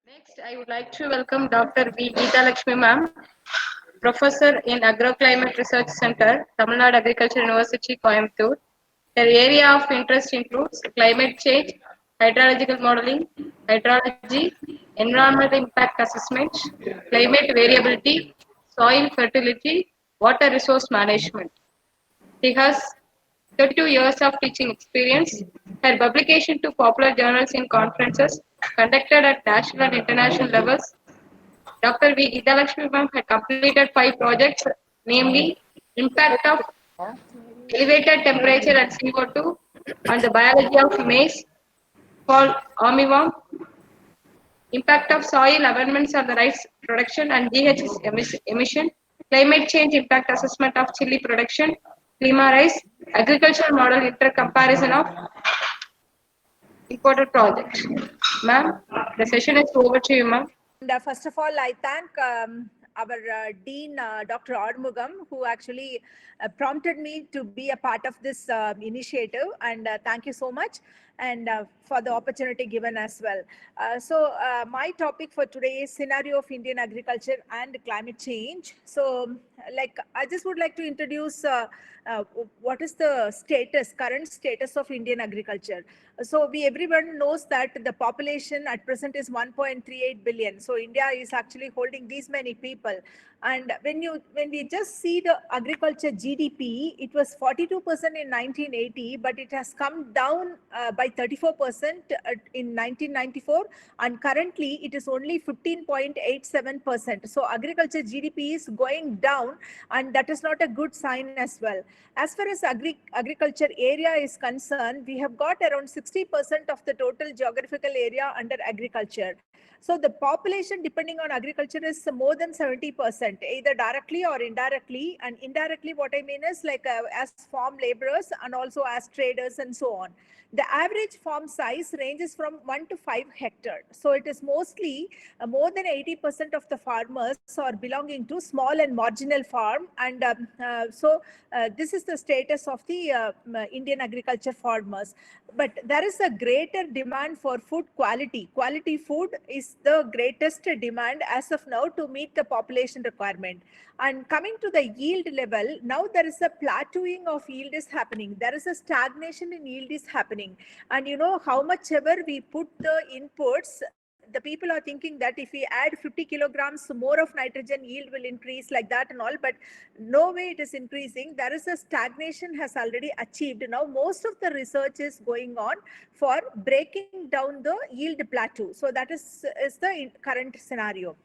Next, I would like to welcome Dr. V. Geeta Lakshmi ma'am, Professor in Agroclimate Research Center, Tamil Nadu Agriculture University, Coimbatore. Her area of interest includes climate change, hydrological modeling, hydrology, environmental impact assessment, climate variability, soil fertility, water resource management. She has 32 years of teaching experience. Her publication to popular journals in conferences conducted at national and international levels. Dr. V. Geetalakshmi ma'am had completed 5 projects, namely impact of elevated temperature and CO2 on the biology of maize called armyworm, impact of soil amendments on the rice production and GHS emission, climate change impact assessment of chili production, Clima rice, agricultural model intercomparison of imported projects. Ma'am, the session is over to you, ma'am. And first of all, I thank our Dean, Dr. Armugam, who actually prompted me to be a part of this initiative. And thank you so much, and for the opportunity given as well. My topic for today is scenario of Indian agriculture and climate change. So, I just would like to introduce what is the current status of Indian agriculture. So everyone knows that the population at present is 1.38 billion. So India is actually holding these many people. And when we just see the agriculture GDP, it was 42% in 1980, but it has come down by 34% in 1994, and currently it is only 15.87%. So agriculture GDP is going down, and that is not a good sign as well. As far as agriculture area is concerned, we have got around 60% of the total geographical area under agriculture. So the population depending on agriculture is more than 70%, either directly or indirectly. And indirectly, what I mean is as farm laborers and also as traders and so on. The average farm size ranges from 1 to 5 hectares. So it is mostly more than 80% of the farmers are belonging to small and marginal farm. And this is the status of the Indian agriculture farmers. But there is a greater demand for food quality. Quality food is the greatest demand as of now to meet the population requirement. And coming to the yield level, now there is a plateauing of yield is happening. There is a stagnation in yield is happening. And how much ever we put the inputs, the people are thinking that if we add 50 kilograms more of nitrogen, yield will increase like that and all, but no way it is increasing. There is a stagnation has already achieved. Now most of the research is going on for breaking down the yield plateau. So that is the current scenario.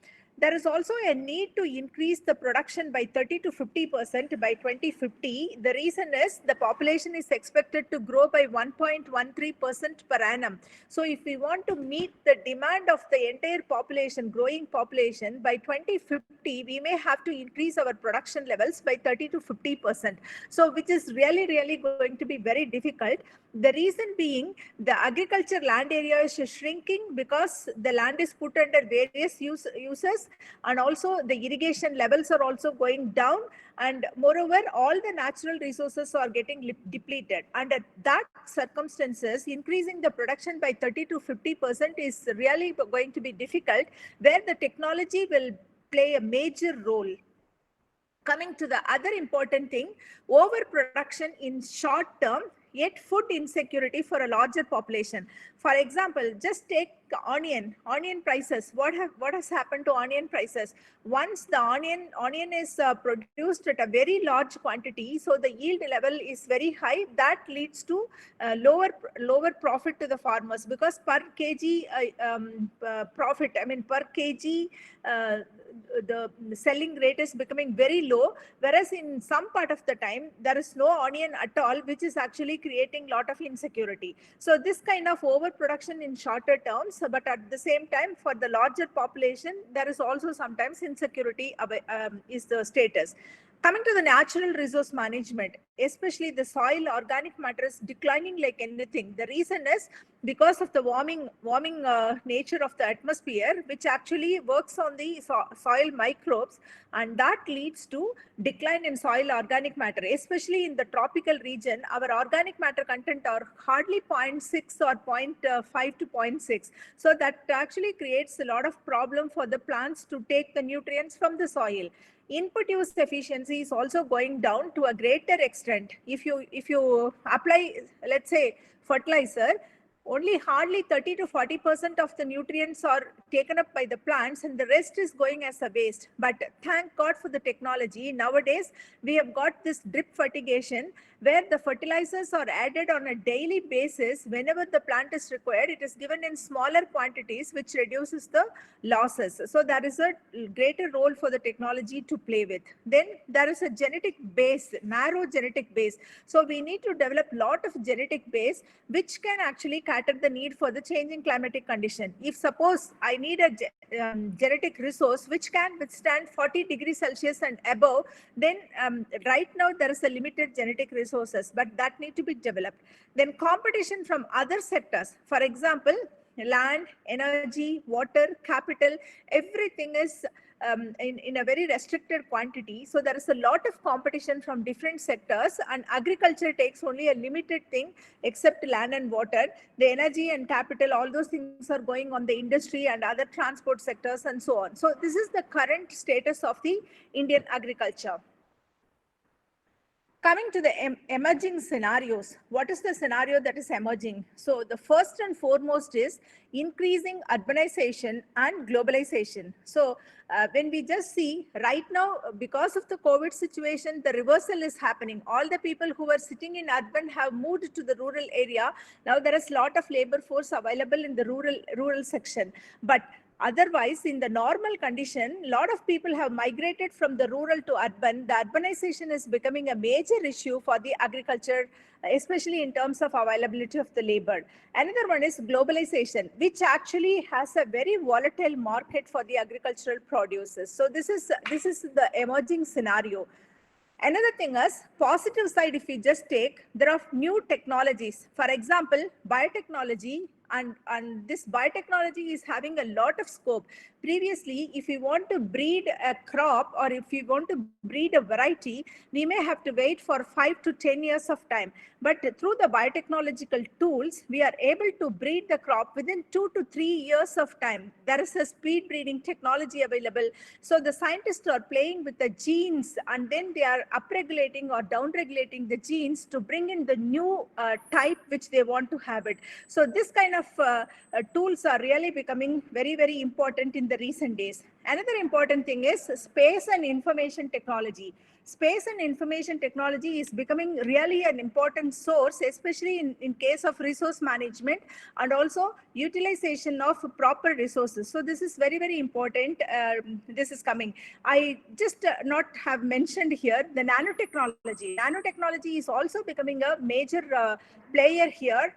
There is also a need to increase the production by 30 to 50% by 2050. The reason is the population is expected to grow by 1.13% per annum. So if we want to meet the demand of the entire population, growing population, by 2050, we may have to increase our production levels by 30 to 50%. So which is really going to be very difficult. The reason being the agriculture land area is shrinking because the land is put under various uses, and also the irrigation levels are also going down, and moreover all the natural resources are getting depleted. Under that circumstances, increasing the production by 30 to 50% is really going to be difficult, where the technology will play a major role. Coming to the other important thing, overproduction in short term, yet food insecurity for a larger population. For example, just take onion prices. What has happened to onion prices? Once the onion is produced at a very large quantity, so the yield level is very high. That leads to lower profit to the farmers, because per kg profit, per kg the selling rate is becoming very low, whereas in some part of the time there is no onion at all, which is actually creating lot of insecurity. So this kind of overproduction in shorter terms, but at the same time for the larger population there is also sometimes insecurity is the status. Coming to the natural resource management, especially the soil organic matter is declining like anything. The reason is because of the warming nature of the atmosphere, which actually works on the soil microbes, and that leads to decline in soil organic matter. Especially in the tropical region, our organic matter content are hardly 0.6 or 0.5 to 0.6. So that actually creates a lot of problem for the plants to take the nutrients from the soil. Input use efficiency is also going down to a greater extent. If you apply, let's say, fertilizer, only hardly 30 to 40% of the nutrients are taken up by the plants, and the rest is going as a waste. But thank God for the technology. Nowadays, we have got this drip fertigation, where the fertilizers are added on a daily basis. Whenever the plant is required, it is given in smaller quantities, which reduces the losses. So there is a greater role for the technology to play with. Then there is a genetic base, narrow genetic base. So we need to develop a lot of genetic base, which can actually cater the need for the changing climatic condition. If suppose I need a genetic resource which can withstand 40 degrees Celsius and above, then right now there is a limited genetic resources, but that need to be developed. Then competition from other sectors, for example, land, energy, water, capital, everything is in a very restricted quantity. So there is a lot of competition from different sectors, and agriculture takes only a limited thing except land and water. The energy and capital, all those things are going on the industry and other transport sectors and so on. So this is the current status of the Indian agriculture. Coming to the emerging scenarios, what is the scenario that is emerging? So the first and foremost is increasing urbanization and globalization. So when we just see right now, because of the COVID situation, the reversal is happening. All the people who were sitting in urban have moved to the rural area. Now there is a lot of labor force available in the rural section. But otherwise, in the normal condition, a lot of people have migrated from the rural to urban. The urbanization is becoming a major issue for the agriculture, especially in terms of availability of the labor. Another one is globalization, which actually has a very volatile market for the agricultural producers. So this is the emerging scenario. Another thing is positive side. If you just take, there are new technologies. For example, biotechnology, and this biotechnology is having a lot of scope. Previously, if you want to breed a crop or if you want to breed a variety, we may have to wait for 5 to 10 years of time. But through the biotechnological tools, we are able to breed the crop within 2 to 3 years of time. There is a speed breeding technology available. So the scientists are playing with the genes, and then they are upregulating or downregulating the genes to bring in the new type which they want to have it. So this kind of tools are really becoming very, very important in the recent days. Another important thing is space and information technology. Space and information technology is becoming really an important source, especially in case of resource management and also utilization of proper resources. So this is very, very important. This is coming. I just not have mentioned here the nanotechnology. Nanotechnology is also becoming a major player here.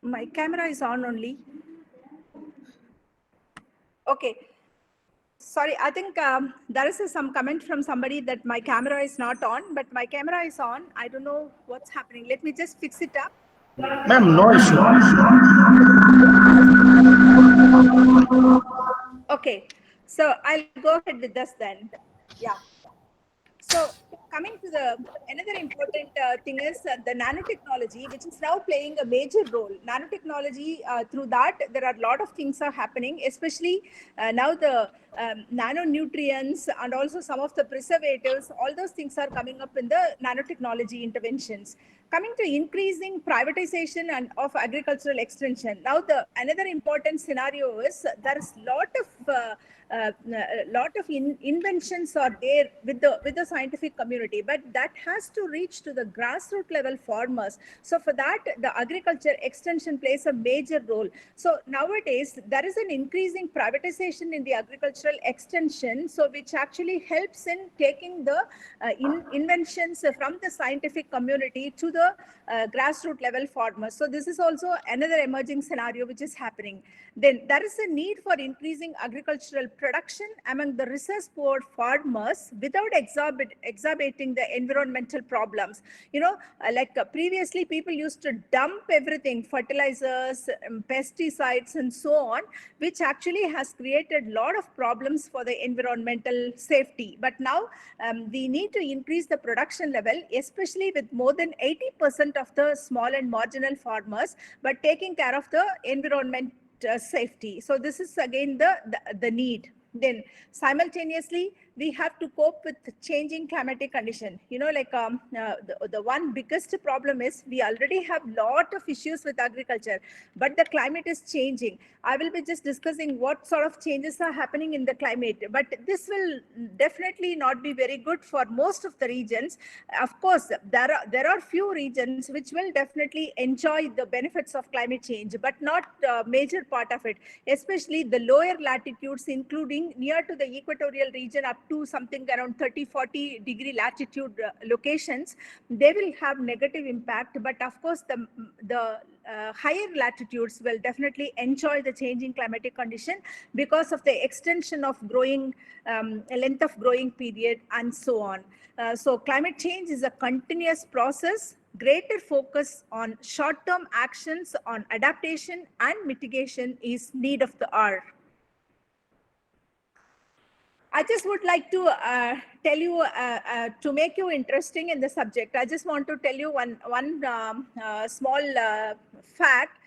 My camera is on only. Okay. Sorry, I think there is some comment from somebody that my camera is not on, but my camera is on. I don't know what's happening. Let me just fix it up. Ma'am, no issue. Okay. So I'll go ahead with this then. Yeah. So coming to another important thing is the nanotechnology, which is now playing a major role. Nanotechnology, through that, there are a lot of things are happening, especially now the nanonutrients and also some of the preservatives, all those things are coming up in the nanotechnology interventions. Coming to increasing privatization and of agricultural extension. Now, another important scenario is there is lot of inventions are there with the scientific community, but that has to reach to the grassroots level farmers. So for that, the agriculture extension plays a major role. So nowadays, there is an increasing privatization in the agricultural extension, so which actually helps in taking the inventions from the scientific community to the grassroots level farmers. So this is also another emerging scenario which is happening. Then there is a need for increasing agricultural production among the resource poor farmers without exacerbating the environmental problems. Previously people used to dump everything, fertilizers, pesticides and so on, which actually has created a lot of problems for the environmental safety. But now we need to increase the production level, especially with more than 80% of the small and marginal farmers, but taking care of the environment safety. So this is again the need. Then simultaneously we have to cope with changing climatic condition. The one biggest problem is we already have lot of issues with agriculture, but the climate is changing. I will be just discussing what sort of changes are happening in the climate, but this will definitely not be very good for most of the regions. Of course, there are few regions which will definitely enjoy the benefits of climate change, but not a major part of it, especially the lower latitudes, including near to the equatorial region up to something around 30-40 degree latitude locations. They will have negative impact, but of course the higher latitudes will definitely enjoy the changing climatic condition because of the extension of growing length of growing period and so on. So climate change is a continuous process. Greater focus on short-term actions on adaptation and mitigation is need of the hour. I just would like to tell you, to make you interesting in the subject, I just want to tell you one small fact.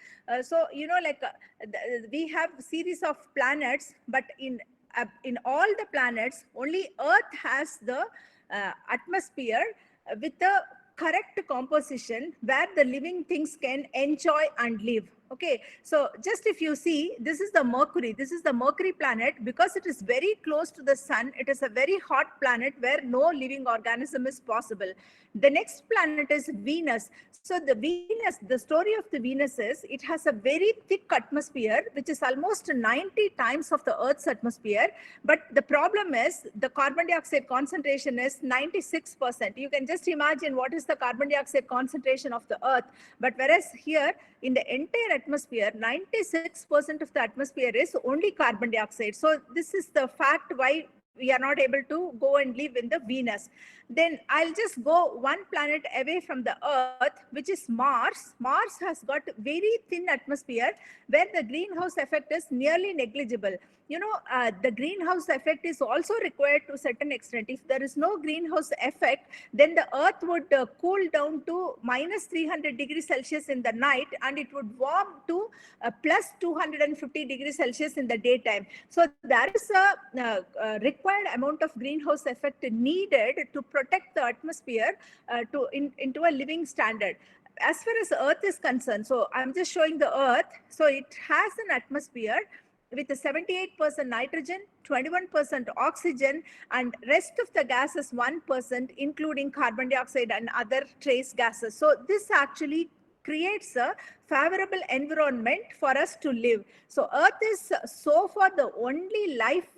We have a series of planets, but in all the planets, only Earth has the atmosphere with the correct composition where the living things can enjoy and live. Okay, so just if you see, this is the Mercury. This is the Mercury planet. Because it is very close to the sun, it is a very hot planet where no living organism is possible. The next planet is Venus. So the Venus, the story of the Venus is, it has a very thick atmosphere, which is almost 90 times of the Earth's atmosphere. But the problem is the carbon dioxide concentration is 96%. You can just imagine what is the carbon dioxide concentration of the Earth. But whereas here in the entire atmosphere, 96% of the atmosphere is only carbon dioxide. So this is the fact why we are not able to go and live in the Venus. Then I'll just go one planet away from the Earth, which is Mars. Mars has got very thin atmosphere where the greenhouse effect is nearly negligible. The greenhouse effect is also required to a certain extent. If there is no greenhouse effect, then the Earth would cool down to minus 300 degrees Celsius in the night, and it would warm to plus 250 degrees Celsius in the daytime. So there is a required amount of greenhouse effect needed to protect the atmosphere into a living standard. As far as Earth is concerned, so I'm just showing the Earth. So it has an atmosphere with a 78% nitrogen, 21% oxygen, and rest of the gas is 1%, including carbon dioxide and other trace gases. So this actually creates a favorable environment for us to live. So Earth is so far the only life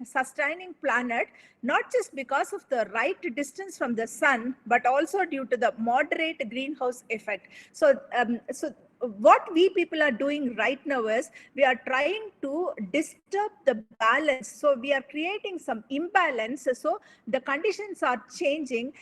sustaining planet, not just because of the right distance from the sun, but also due to the moderate greenhouse effect. So what we people are doing right now is we are trying to disturb the balance. So we are creating some imbalance. So the conditions are changing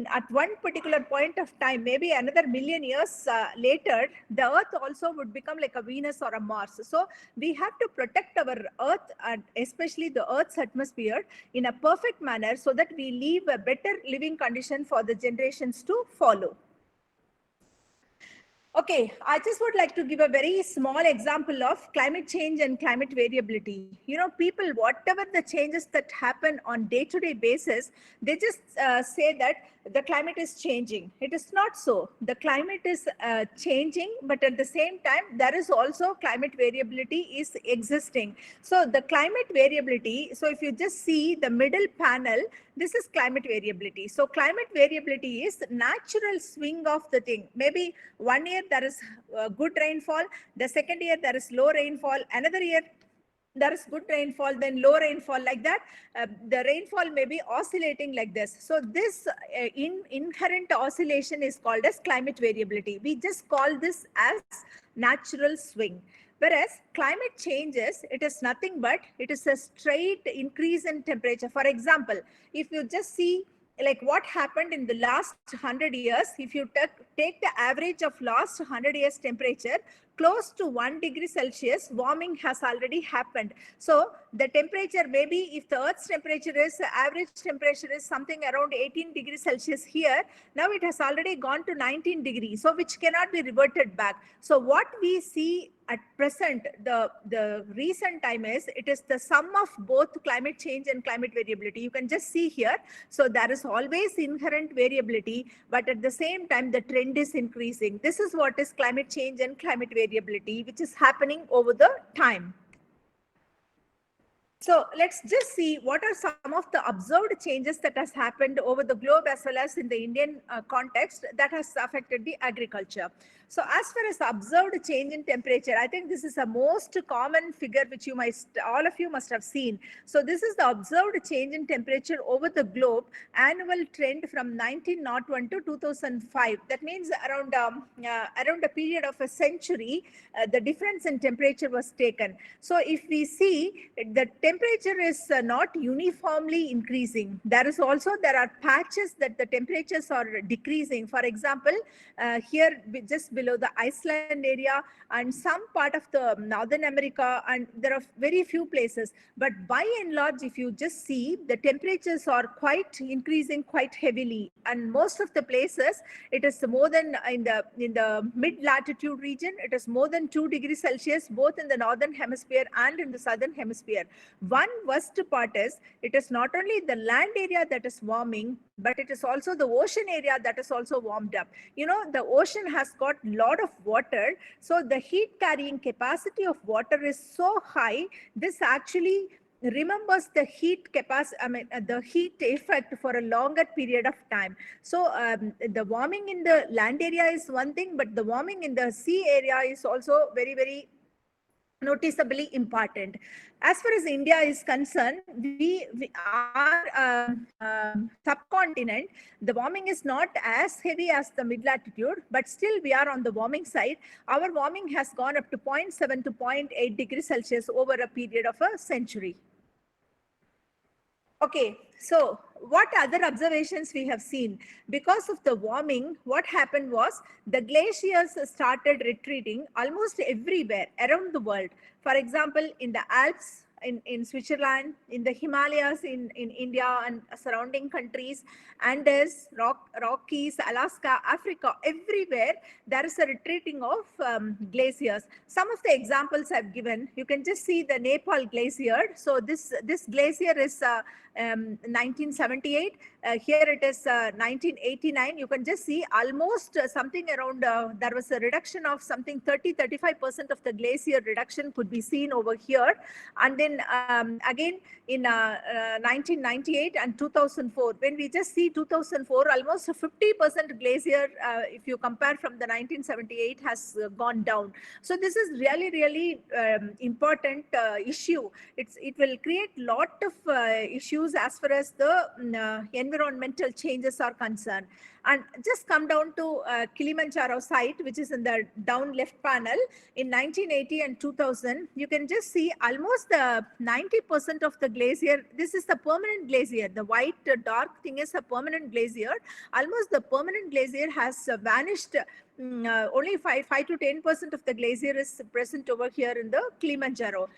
at one particular point of time, maybe another million years later, the Earth also would become like a Venus or a Mars. So we have to protect our Earth, and especially the Earth's atmosphere, in a perfect manner so that we leave a better living condition for the generations to follow. Okay, I just would like to give a very small example of climate change and climate variability. People, whatever the changes that happen on day-to-day basis, they just say that the climate is changing. It is not so. The climate is changing, but at the same time, there is also climate variability is existing. So the climate variability, so if you just see the middle panel, this is climate variability. So climate variability is natural swing of the thing. Maybe one year there is good rainfall, the second year there is low rainfall, another year there is good rainfall, then low rainfall, like that. The rainfall may be oscillating like this. So this inherent oscillation is called as climate variability. We just call this as natural swing. Whereas climate changes, it is nothing but it is a straight increase in temperature. For example, if you just see like what happened in the last 100 years, if you take the average of last 100 years temperature, close to 1 degree Celsius, warming has already happened. So the temperature, maybe if the Earth's temperature is, average temperature is something around 18 degrees Celsius here, now it has already gone to 19 degrees, so which cannot be reverted back. So what we see at present, the recent time is, it is the sum of both climate change and climate variability. You can just see here. So there is always inherent variability, but at the same time, the trend is increasing. This is what is climate change and climate variability, which is happening over the time. So let's just see what are some of the observed changes that has happened over the globe as well as in the Indian context that has affected the agriculture. So as far as observed change in temperature, I think this is a most common figure which you might, all of you must have seen. So this is the observed change in temperature over the globe, annual trend from 1901 to 2005. That means around a period of a century, the difference in temperature was taken. So if we see, the temperature is not uniformly increasing. There are patches that the temperatures are decreasing. For example, here just below the Iceland area and some part of the Northern America, and there are very few places. But by and large, if you just see, the temperatures are quite increasing quite heavily. And most of the places, it is more than in the mid-latitude region, it is more than 2 degrees Celsius, both in the Northern Hemisphere and in the Southern Hemisphere. One worst part is, it is not only the land area that is warming, but it is also the ocean area that is also warmed up. You know, the ocean has got a lot of water, so the heat carrying capacity of water is so high. This actually remembers the heat capacity, the heat effect for a longer period of time. So the warming in the land area is one thing, but the warming in the sea area is also very, very noticeably important. As far as India is concerned, our subcontinent, the warming is not as heavy as the mid-latitude, but still we are on the warming side. Our warming has gone up to 0.7 to 0.8 degrees Celsius over a period of a century. Okay, so what other observations we have seen? Because of the warming, what happened was the glaciers started retreating almost everywhere around the world. For example, in the Alps, in Switzerland, in the Himalayas, in India and surrounding countries, Andes, Rockies, Alaska, Africa, everywhere there is a retreating of glaciers. Some of the examples I've given, you can just see the Nepal glacier. So this glacier is 1978. Here it is 1989. You can just see almost something around, there was a reduction of something 30-35% of the glacier reduction could be seen over here. And then again in 1998 and 2004, when we just see 2004, almost 50% glacier, if you compare from the 1978, has gone down. So this is really, really important issue. It will create lot of issues as far as the environmental changes are concerned. And just come down to Kilimanjaro site, which is in the down left panel. In 1980 and 2000, you can just see almost the 90% of the glacier. This is the permanent glacier. The white dark thing is a permanent glacier. Almost the permanent glacier has vanished. Only 5 to 10% of the glacier is present over here in the Kilimanjaro.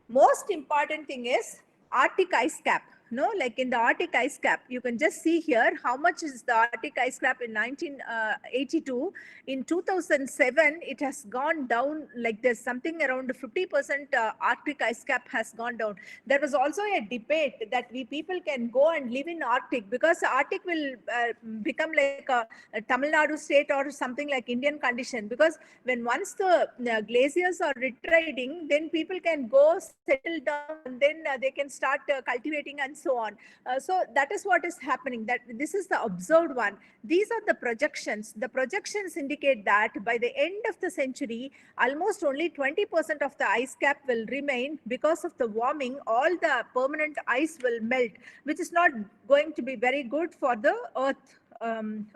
Most important thing is Arctic ice cap. No, like in the Arctic ice cap, you can just see here how much is the Arctic ice cap in 1982. In 2007, it has gone down like this, something around 50% Arctic ice cap has gone down. There was also a debate that we people can go and live in Arctic, because Arctic will become like a Tamil Nadu state or something like Indian condition, because when once the glaciers are retreating, then people can go settle down and then they can start cultivating and so on. So that is what is happening. That this is the observed one. These are the projections. The projections indicate that by the end of the century, almost only 20% of the ice cap will remain because of the warming. All the permanent ice will melt, which is not going to be very good for the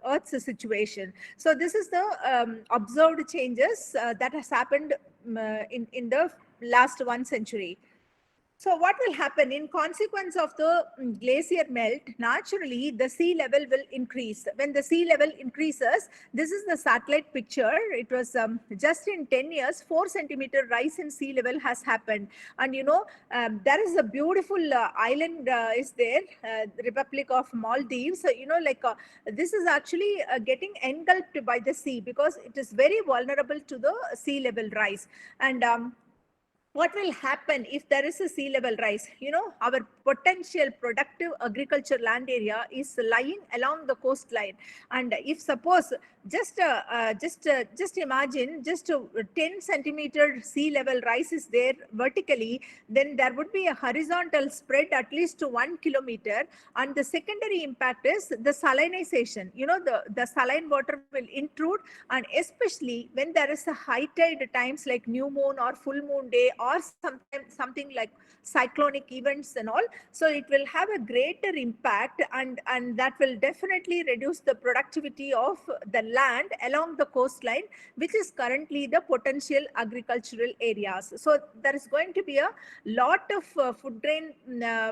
Earth's situation. So this is the observed changes that has happened in the last 1 century. So what will happen in consequence of the glacier melt? Naturally, the sea level will increase. When the sea level increases, this is the satellite picture. It was just in 10 years, 4 centimeter rise in sea level has happened. And there is a beautiful island is there, the Republic of Maldives. So, this is actually getting engulfed by the sea because it is very vulnerable to the sea level rise. And what will happen if there is a sea level rise? Our potential productive agriculture land area is lying along the coastline. And if suppose just imagine just 10 centimeter sea level rise is there vertically, then there would be a horizontal spread at least to 1 kilometer. And the secondary impact is the salinization. The saline water will intrude, and especially when there is a high tide times like new moon or full moon day, or sometimes something like cyclonic events and all. So it will have a greater impact, and that will definitely reduce the productivity of the land along the coastline, which is currently the potential agricultural areas. So there is going to be a lot of food grain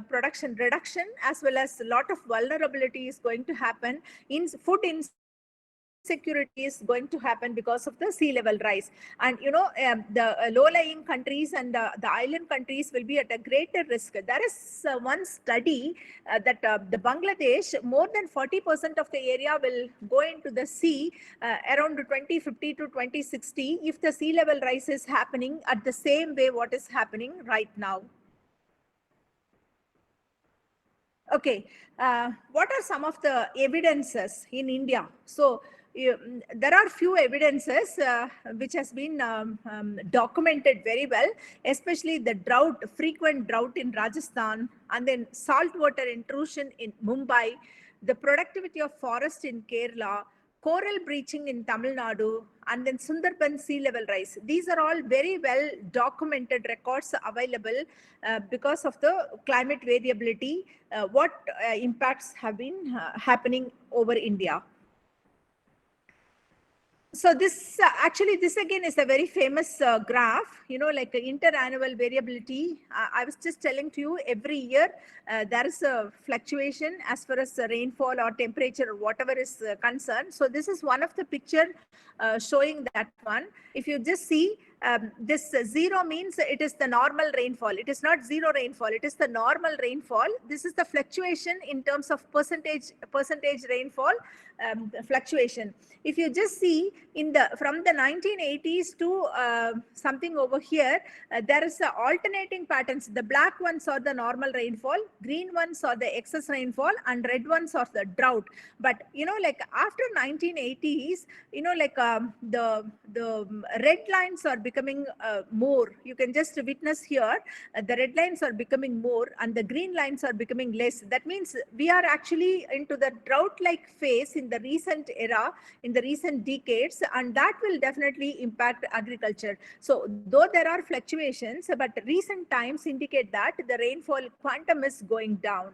production reduction, as well as a lot of vulnerability is going to happen in food insecurity is going to happen because of the sea level rise. And the low-lying countries and the island countries will be at a greater risk. There is one study that the Bangladesh, more than 40% of the area will go into the sea around 2050 to 2060 if the sea level rise is happening at the same way what is happening right now. Okay, what are some of the evidences in India? So there are few evidences which has been documented very well, especially the frequent drought in Rajasthan, and then saltwater intrusion in Mumbai, the productivity of forest in Kerala, coral bleaching in Tamil Nadu, and then Sundarban sea level rise. These are all very well documented records available because of the climate variability, what impacts have been happening over India. So this again is a very famous graph, like interannual variability. I was just telling to you, every year there is a fluctuation as far as rainfall or temperature or whatever is concerned. So this is one of the picture showing that one. If you just see, this zero means it is the normal rainfall. It is not zero rainfall. It is the normal rainfall. This is the fluctuation in terms of percentage rainfall fluctuation. If you just see from the 1980s to something over here, there is alternating patterns. The black ones are the normal rainfall, green ones are the excess rainfall, and red ones are the drought. But like after 1980s, the red lines are becoming more. You can just witness here, the red lines are becoming more and the green lines are becoming less. That means we are actually into the drought-like phase in the recent era, in the recent decades, and that will definitely impact agriculture. So though there are fluctuations, but recent times indicate that the rainfall quantum is going down.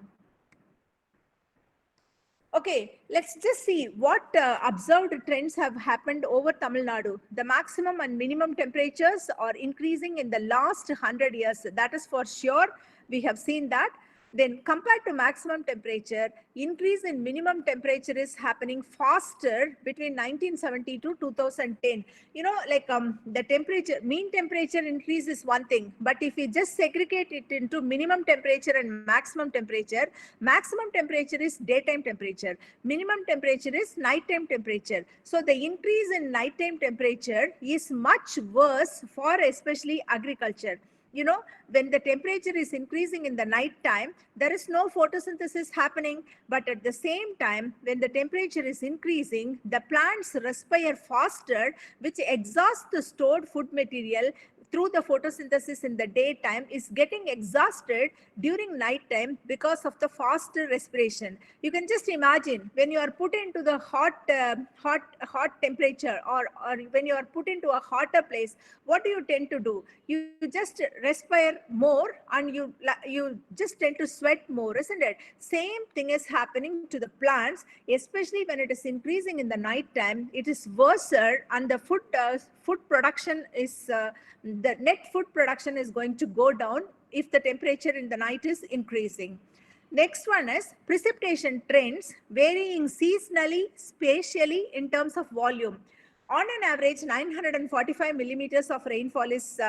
Okay, let's just see what observed trends have happened over Tamil Nadu. The maximum and minimum temperatures are increasing in the last 100 years. That is for sure. We have seen that. Then compared to maximum temperature, increase in minimum temperature is happening faster between 1970 to 2010. The temperature, mean temperature increase is one thing, but if we just segregate it into minimum temperature and maximum temperature is daytime temperature, minimum temperature is nighttime temperature. So the increase in nighttime temperature is much worse for especially agriculture. When the temperature is increasing in the night time, there is no photosynthesis happening. But at the same time, when the temperature is increasing, the plants respire faster, which exhausts the stored food material. through the photosynthesis in the daytime is getting exhausted during nighttime because of the faster respiration. You can just imagine when you are put into the hot temperature, or when you are put into a hotter place, what do you tend to do? You just respire more, and you just tend to sweat more, isn't it? Same thing is happening to the plants, especially when it is increasing in the night time. It is worse, and the food production is the net food production is going to go down if the temperature in the night is increasing. Next one is precipitation trends varying seasonally, spatially in terms of volume. On an average, 945 millimeters of rainfall is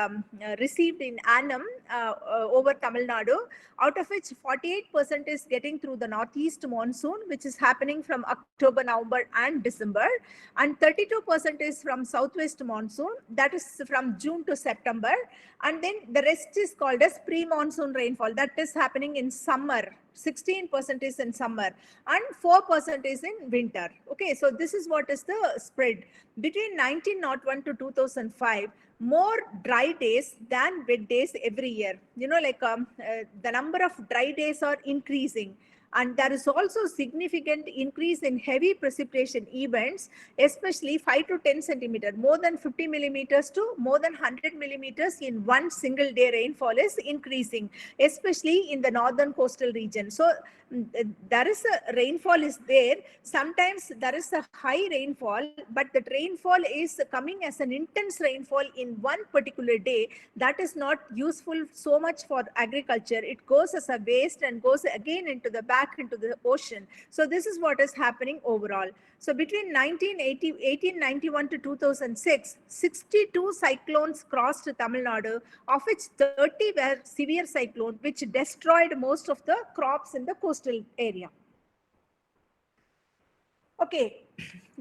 received in annum over Tamil Nadu, out of which 48% is getting through the northeast monsoon, which is happening from October, November, and December, and 32% is from southwest monsoon, that is from June to September, and then the rest is called as pre-monsoon rainfall, that is happening in summer. 16% is in summer and 4% is in winter. Okay, so this is what is the spread. Between 1901 to 2005, more dry days than wet days every year. You know, like the number of dry days are increasing. And there is also significant increase in heavy precipitation events, especially 5 to 10 centimeter, more than 50 millimeters to more than 100 millimeters in one single day rainfall is increasing, especially in the northern coastal region. So there is a rainfall is there. Sometimes there is a high rainfall, but the rainfall is coming as an intense rainfall in one particular day. That is not useful so much for agriculture. It goes as a waste and goes again into the back into the ocean. So this is what is happening overall. So between 1891 to 2006, 62 cyclones crossed Tamil Nadu, of which 30 were severe cyclones, which destroyed most of the crops in the coastal area. Okay,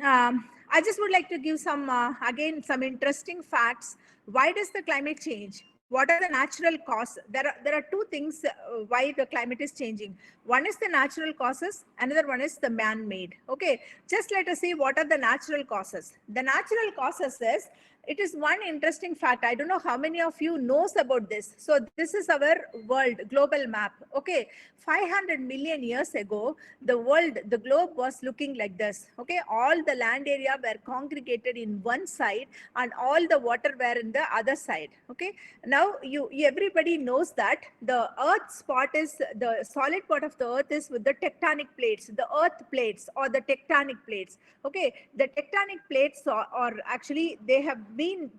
I just would like to give some, again, some interesting facts. Why does the climate change? What are the natural causes? There are two things why the climate is changing. One is the natural causes, another one is the man-made. Okay, just let us see what are the natural causes. The natural causes is, it is one interesting fact. I don't know how many of you knows about this. So this is our world global map. Okay, 500 million years ago, the world, the globe was looking like this. Okay, all the land area were congregated in one side and all the water were in the other side. Okay, now everybody knows that the earth spot is, the solid part of the earth is with the tectonic plates, the earth plates or the tectonic plates. Okay, the tectonic plates are actually, they have been,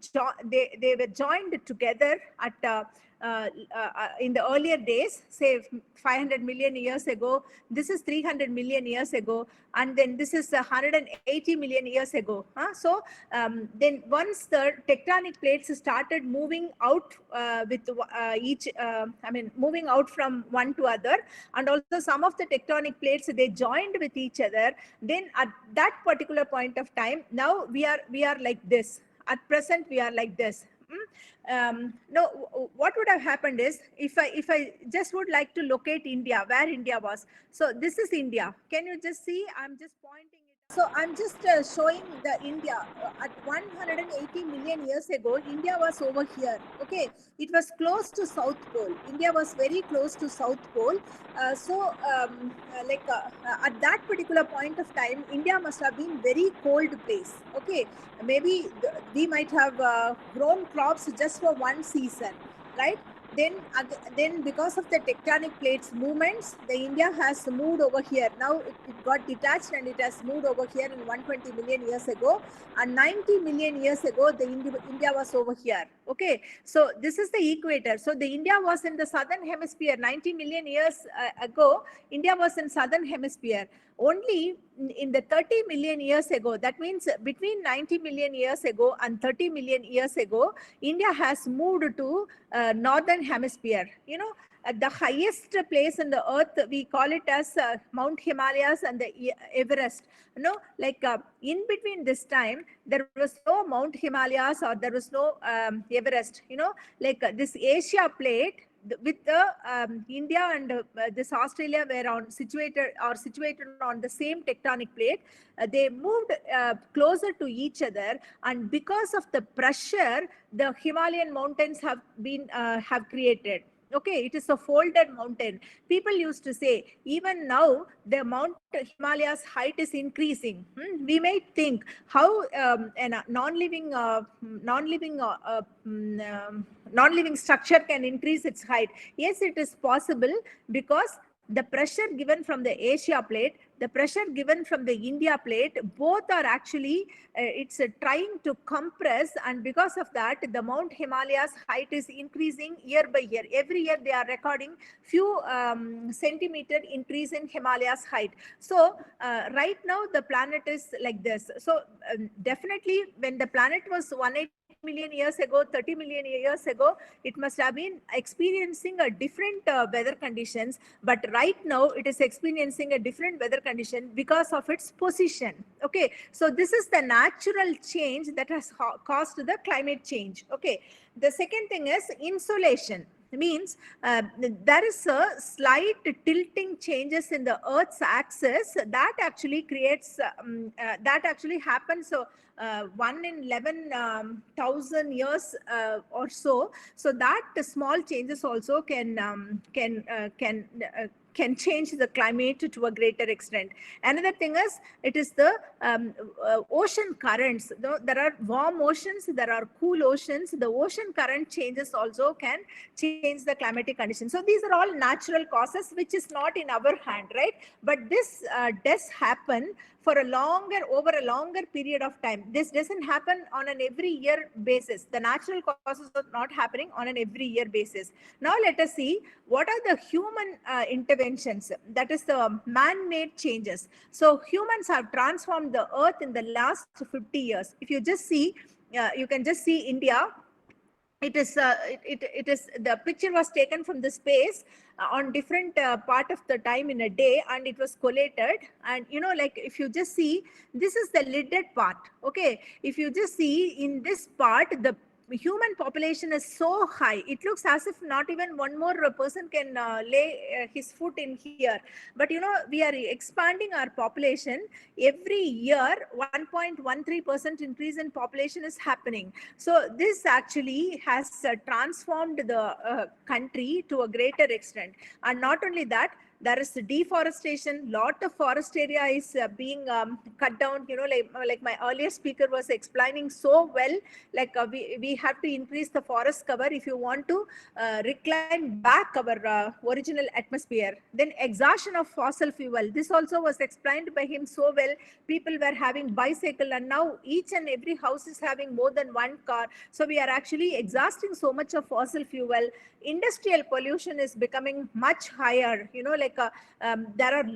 they were joined together at in the earlier days, say 500 million years ago. This is 300 million years ago, and then this is 180 million years ago. So then once the tectonic plates started moving out with each, moving out from one to other, and also some of the tectonic plates, they joined with each other. Then at that particular point of time, now we are like this. At present, we are like this. No, what would have happened is, if I just would like to locate India, where India was. So this is India. Can you just see? I'm just pointing it. So I'm just showing the India at 180 million years ago. India was over here. Okay, it was close to South Pole. India was very close to South Pole. At that particular point of time, India must have been very cold place. Okay, maybe we might have grown crops just for one season, right? Then because of the tectonic plates movements, the India has moved over here. Now it got detached and it has moved over here in 120 million years ago, and 90 million years ago the India was over here. Okay, so this is the equator. So the India was in the southern hemisphere. 90 million years ago, India was in southern hemisphere. Only in the 30 million years ago, that means between 90 million years ago and 30 million years ago, India has moved to northern hemisphere. You know, the highest place in the earth, we call it as Mount Himalayas and the Everest. You know, like in between this time, there was no Mount Himalayas or there was no Everest. You know, like this Asia plate, with the India and this Australia were situated on the same tectonic plate. They moved closer to each other, and because of the pressure, the Himalayan mountains have created. Okay, it is a folded mountain. People used to say, even now the Mount Himalayas height is increasing. We may think how a non-living structure can increase its height. Yes, it is possible, because the pressure given from the Asia plate, the pressure given from the India plate, both are actually it's trying to compress, and because of that, the Mount Himalayas height is increasing year by year. Every year they are recording few centimeter increase in Himalayas height. So right now the planet is like this. So definitely when the planet was 180 million years ago, 30 million years ago, it must have been experiencing a different weather conditions, but right now it is experiencing a different weather condition because of its position. Okay, so this is the natural change that has caused the climate change. Okay, the second thing is insolation. Means there is a slight tilting changes in the Earth's axis that actually creates that actually happens. So 1 in 11,000 years or so. So that small changes also can change the climate to a greater extent. Another thing is, it is the ocean currents. There are warm oceans, there are cool oceans. The ocean current changes also can change the climatic conditions. So these are all natural causes, which is not in our hand, right? But this does happen for over a longer period of time. This doesn't happen on an every year basis. The natural causes are not happening on an every year basis. Now let us see what are the human interventions, that is the man-made changes. So humans have transformed the earth in the last 50 years. If you just see, you can just see India. It is the picture was taken from the space on different part of the time in a day, and it was collated. And like if you just see, this is the lidded part. Okay, if you just see in this part, the human population is so high, it looks as if not even one more person can lay his foot in here. But we are expanding our population every year. 1.13% increase in population is happening. So this actually has transformed the country to a greater extent. And not only that, there is deforestation. Lot of forest area is being cut down. Like my earlier speaker was explaining so well, like we have to increase the forest cover if you want to reclaim back our original atmosphere. Then exhaustion of fossil fuel, this also was explained by him so well. People were having bicycle, and now each and every house is having more than one car. So we are actually exhausting so much of fossil fuel. Industrial pollution is becoming much higher. There are a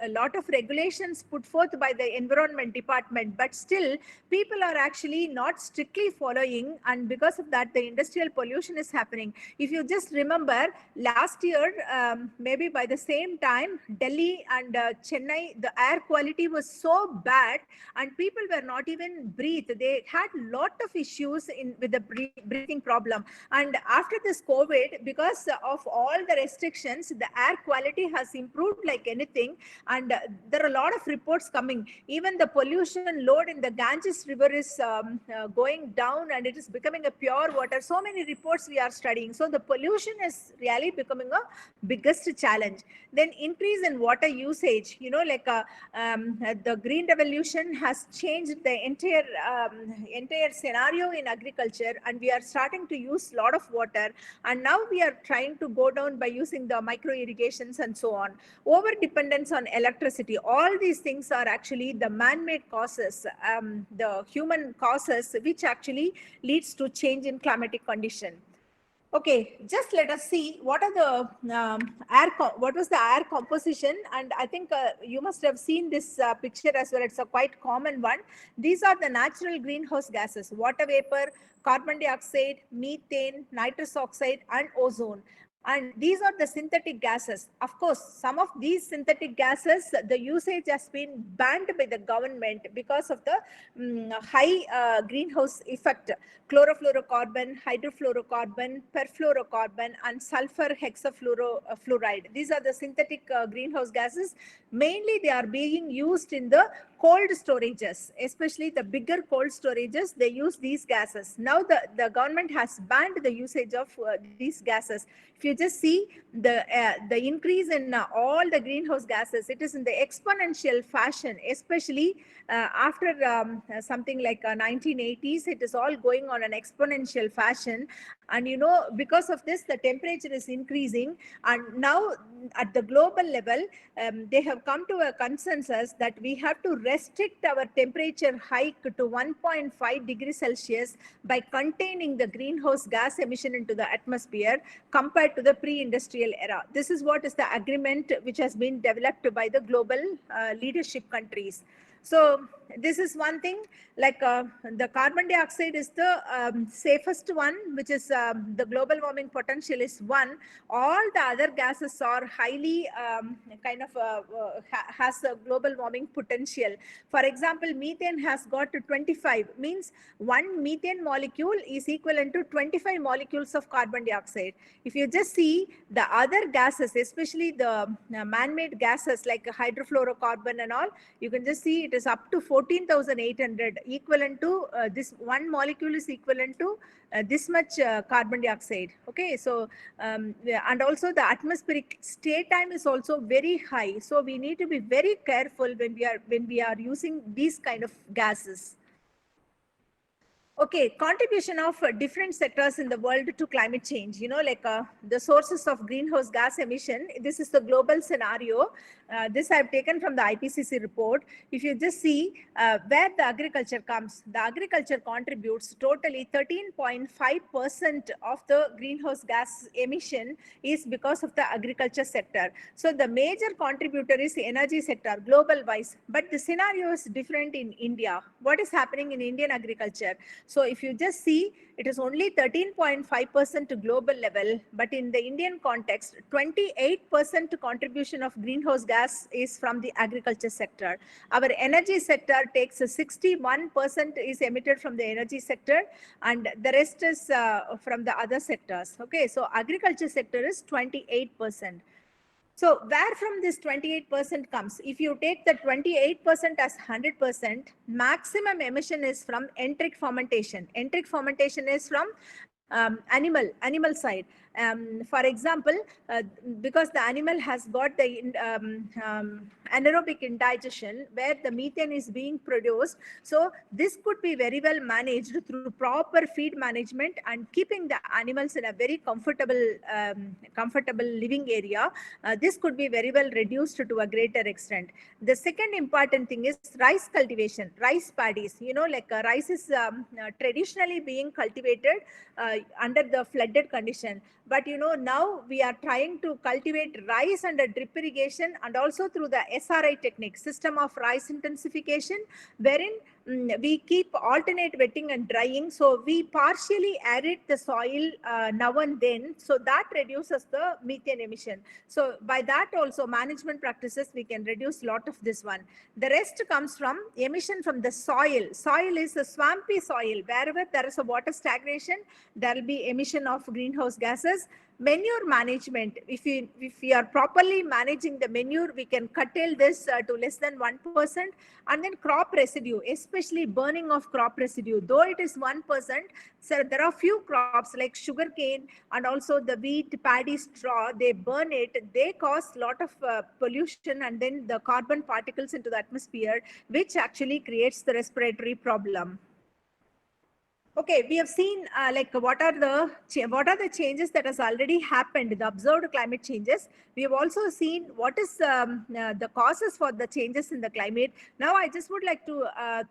lot of regulations put forth by the environment department, but still people are actually not strictly following, and because of that the industrial pollution is happening. If you just remember last year, maybe by the same time, Delhi and Chennai, the air quality was so bad and people were not even breathe. They had lot of issues with the breathing problem. And after this COVID, because of all the restrictions, the air quality has improved like anything. And there are a lot of reports coming. Even the pollution load in the Ganges river is going down, and it is becoming a pure water. So many reports we are studying. So the pollution is really becoming a biggest challenge. Then increase in water usage. The green revolution has changed the entire scenario in agriculture, and we are starting to use a lot of water. And now we are trying to go down by using the micro irrigations and so on. Over dependence on electricity, all these things are actually the man-made causes, the human causes, which actually leads to change in climatic condition. Okay, just let us see what are the what was the air composition. And I think you must have seen this picture as well. It's a quite common one. These are the natural greenhouse gases: water vapor, carbon dioxide, methane, nitrous oxide, and ozone. And these are the synthetic gases. Of course, some of these synthetic gases, the usage has been banned by the government because of the high greenhouse effect. Chlorofluorocarbon, hydrofluorocarbon, perfluorocarbon, and sulfur hexafluoride. These are the synthetic greenhouse gases. Mainly, they are being used in the cold storages, especially the bigger cold storages. They use these gases. Now, the government has banned the usage of these gases. If you just see the increase in all the greenhouse gases, it is in the exponential fashion, especially after something like 1980s. It is all going on an exponential fashion, and because of this, the temperature is increasing. And now at the global level, they have come to a consensus that we have to restrict our temperature hike to 1.5 degrees Celsius by containing the greenhouse gas emission into the atmosphere compared to the pre-industrial era. This is what is the agreement which has been developed by the global leadership countries. So this is one thing. Like the carbon dioxide is the safest one, which is the global warming potential is 1. All the other gases are highly has a global warming potential. For example, methane has got to 25, means one methane molecule is equivalent to 25 molecules of carbon dioxide. If you just see the other gases, especially the man-made gases like hydrofluorocarbon and all, you can just see it is up to 14,800, equivalent to this one molecule is equivalent to this much carbon dioxide. Okay, so and also the atmospheric stay time is also very high. So we need to be very careful when we are using these kind of gases. Okay, contribution of different sectors in the world to climate change, like the sources of greenhouse gas emission. This is the global scenario. This I've taken from the IPCC report. If you just see where the agriculture comes, the agriculture contributes totally 13.5% of the greenhouse gas emission is because of the agriculture sector. So the major contributor is the energy sector global wise, but the scenario is different in India. What is happening in Indian agriculture? So if you just see, it is only 13.5% to global level, but in the Indian context, 28% contribution of greenhouse gas is from the agriculture sector. Our energy sector takes 61% is emitted from the energy sector, and the rest is from the other sectors. Okay, so agriculture sector is 28%. So where from this 28% comes? If you take the 28% as 100%, maximum emission is from enteric fermentation. Enteric fermentation is from animal side. For example, because the animal has got the anaerobic indigestion where the methane is being produced. So this could be very well managed through proper feed management and keeping the animals in a very comfortable living area. This could be very well reduced to a greater extent. The second important thing is rice cultivation, rice paddies. Like rice is traditionally being cultivated under the flooded condition. But now we are trying to cultivate rice under drip irrigation and also through the SRI technique, system of rice intensification, wherein we keep alternate wetting and drying. So we partially aerate the soil now and then. So that reduces the methane emission. So by that also management practices, we can reduce a lot of this one. The rest comes from emission from the soil. Soil is a swampy soil. Wherever there is a water stagnation, there will be emission of greenhouse gases. Manure management, if we are properly managing the manure, we can curtail this to less than 1%. And then crop residue, especially burning of crop residue, though it is 1%, so there are few crops like sugarcane and also the wheat, paddy, straw, they burn it, they cause a lot of pollution and then the carbon particles into the atmosphere, which actually creates the respiratory problem. Okay, we have seen like what are the changes that has already happened, the observed climate changes. We have also seen what is the causes for the changes in the climate. Now, I just would like to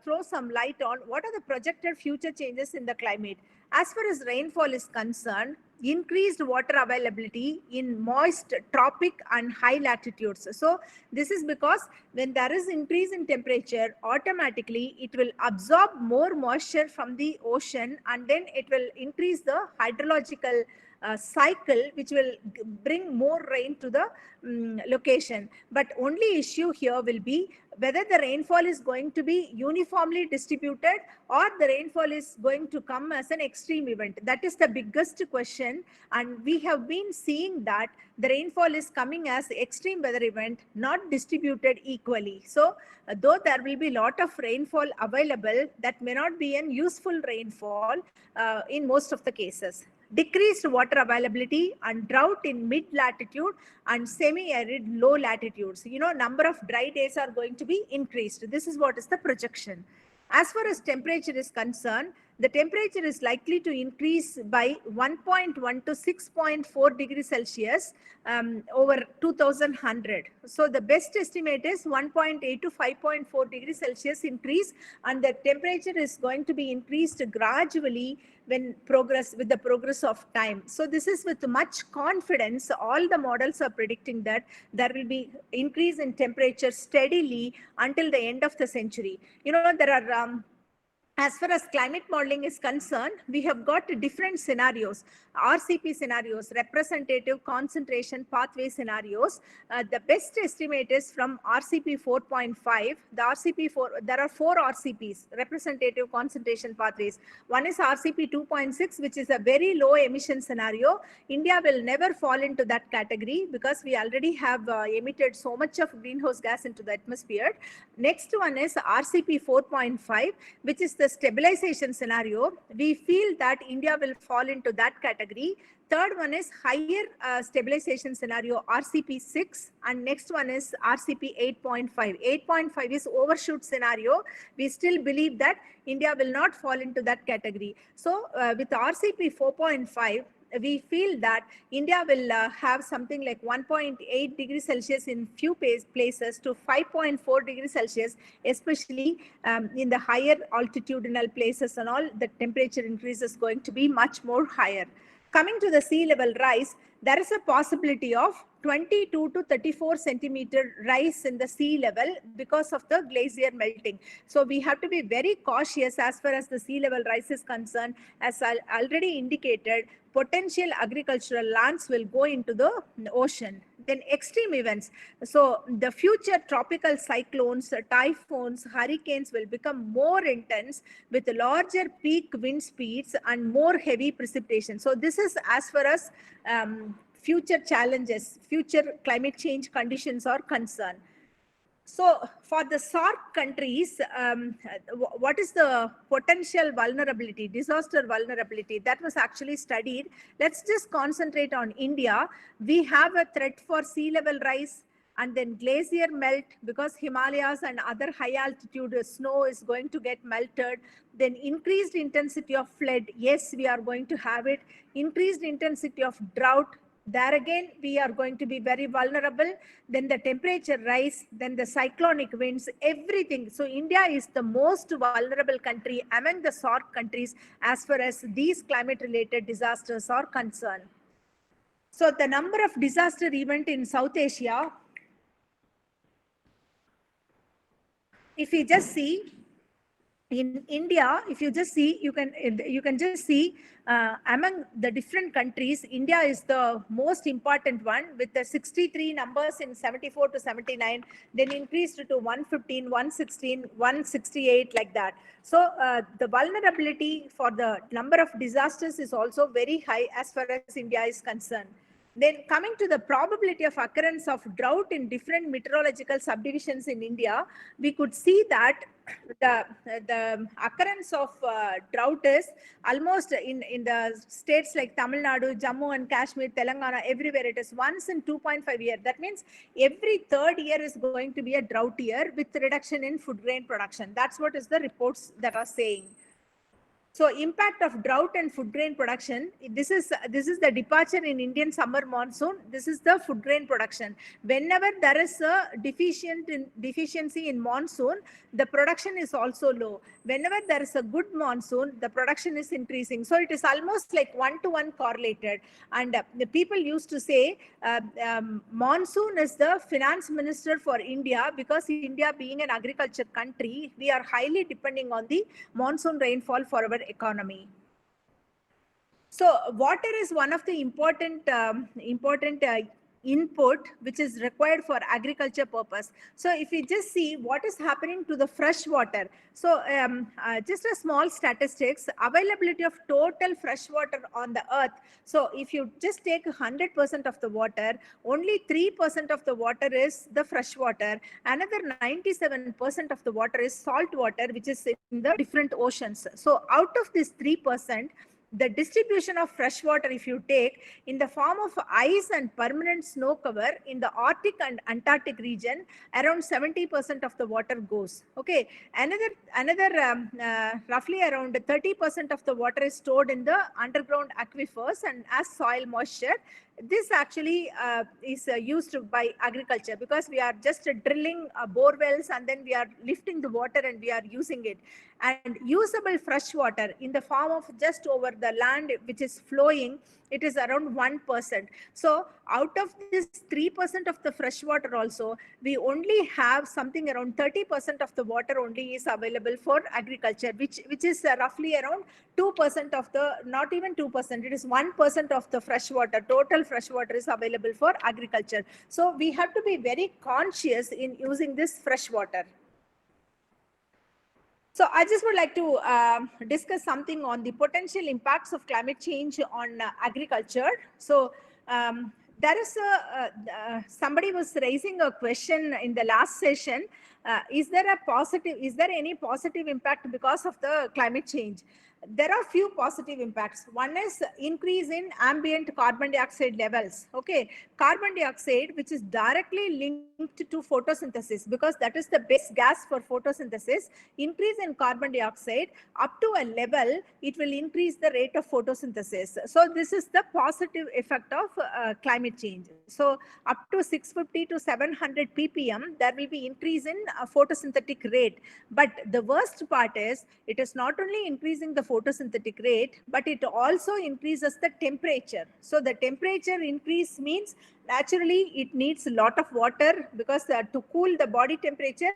throw some light on what are the projected future changes in the climate. As far as rainfall is concerned, increased water availability in moist tropic and high latitudes. So this is because when there is increase in temperature, automatically it will absorb more moisture from the ocean and then it will increase the hydrological cycle which will bring more rain to the location. But only issue here will be whether the rainfall is going to be uniformly distributed or the rainfall is going to come as an extreme event. That is the biggest question, and we have been seeing that the rainfall is coming as extreme weather event, not distributed equally. So though there will be a lot of rainfall available, that may not be an useful rainfall in most of the cases. Decreased water availability and drought in mid latitude and semi-arid low latitudes. Number of dry days are going to be increased. This is what is the projection. As far as temperature is concerned, the temperature is likely to increase by 1.1 to 6.4 degrees Celsius over 2100. So the best estimate is 1.8 to 5.4 degrees Celsius increase, and the temperature is going to be increased gradually with the progress of time. So this is with much confidence. All the models are predicting that there will be increase in temperature steadily until the end of the century. There are as far as climate modeling is concerned, we have got different scenarios, RCP scenarios, representative concentration pathway scenarios. The best estimate is from RCP 4.5. There are 4 RCPs, representative concentration pathways. One is RCP 2.6, which is a very low emission scenario. India will never fall into that category because we already have emitted so much of greenhouse gas into the atmosphere. Next one is RCP 4.5, which is the stabilization scenario. We feel that India will fall into that category. Third one is higher stabilization scenario, RCP 6, and next one is RCP 8.5. 8.5 is overshoot scenario. We still believe that India will not fall into that category. So with RCP 4.5, we feel that India will have something like 1.8 degrees Celsius in few places to 5.4 degrees Celsius, especially in the higher altitudinal places and all, the temperature increase is going to be much more higher. Coming to the sea level rise, there is a possibility of 22 to 34 centimeter rise in the sea level because of the glacier melting. So we have to be very cautious as far as the sea level rise is concerned. As I already indicated, potential agricultural lands will go into the ocean. Then extreme events. So the future tropical cyclones, typhoons, hurricanes will become more intense with larger peak wind speeds and more heavy precipitation. So this is as far as future challenges, future climate change conditions are concerned. So for the SAARC countries, what is the potential vulnerability, disaster vulnerability? That was actually studied. Let's just concentrate on India. We have a threat for sea level rise and then glacier melt because Himalayas and other high altitude snow is going to get melted. Then increased intensity of flood. Yes, we are going to have it. Increased intensity of drought. There again, we are going to be very vulnerable. Then the temperature rise, then the cyclonic winds, everything. So India is the most vulnerable country among the SAARC countries as far as these climate related disasters are concerned. So the number of disaster events in South Asia, if you just see, in India, if you just see, you can just see among the different countries, India is the most important one with the 63 numbers in 74 to 79, then increased to 115, 116, 168 like that. So the vulnerability for the number of disasters is also very high as far as India is concerned. Then coming to the probability of occurrence of drought in different meteorological subdivisions in India, we could see that the occurrence of drought is almost in the states like Tamil Nadu, Jammu and Kashmir, Telangana, everywhere it is once in 2.5 years. That means every third year is going to be a drought year with reduction in food grain production. That's what is the reports that are saying. So impact of drought and food grain production, this is the departure in Indian summer monsoon. This is the food grain production. Whenever there is a deficiency in monsoon, the production is also low. Whenever there is a good monsoon, the production is increasing. So it is almost like one-to-one correlated. And the people used to say monsoon is the finance minister for India, because India being an agriculture country, we are highly depending on the monsoon rainfall for our economy. So water is one of the important input which is required for agriculture purpose. So if you just see what is happening to the fresh water, so just a small statistics, availability of total fresh water on the earth. So if you just take 100% of the water, only 3% of the water is the fresh water. Another 97% of the water is salt water, which is in the different oceans. So out of this 3%, the distribution of fresh water, if you take in the form of ice and permanent snow cover in the Arctic and Antarctic region, around 70% of the water goes. Okay, roughly around 30% of the water is stored in the underground aquifers and as soil moisture. This actually is used by agriculture, because we are just drilling bore wells and then we are lifting the water and we are using it. And usable fresh water in the form of just over the land which is flowing, it is around 1%. So out of this 3% of the fresh water also, we only have something around 30% of the water only is available for agriculture, which is roughly around 2% of the, not even 2%, it is 1% of the fresh water, total fresh water is available for agriculture. So we have to be very conscious in using this fresh water. So I just would like to discuss something on the potential impacts of climate change on agriculture. So there is somebody was raising a question in the last session. Is there any positive impact because of the climate change? There are few positive impacts. One is increase in ambient carbon dioxide levels. Okay, carbon dioxide, which is directly linked to photosynthesis, because that is the base gas for photosynthesis. Increase in carbon dioxide up to a level, it will increase the rate of photosynthesis. So this is the positive effect of climate change. So up to 650 to 700 ppm, there will be increase in photosynthetic rate. But the worst part is, it is not only increasing the photosynthetic rate, but it also increases the temperature. So the temperature increase means naturally it needs a lot of water, because to cool the body temperature,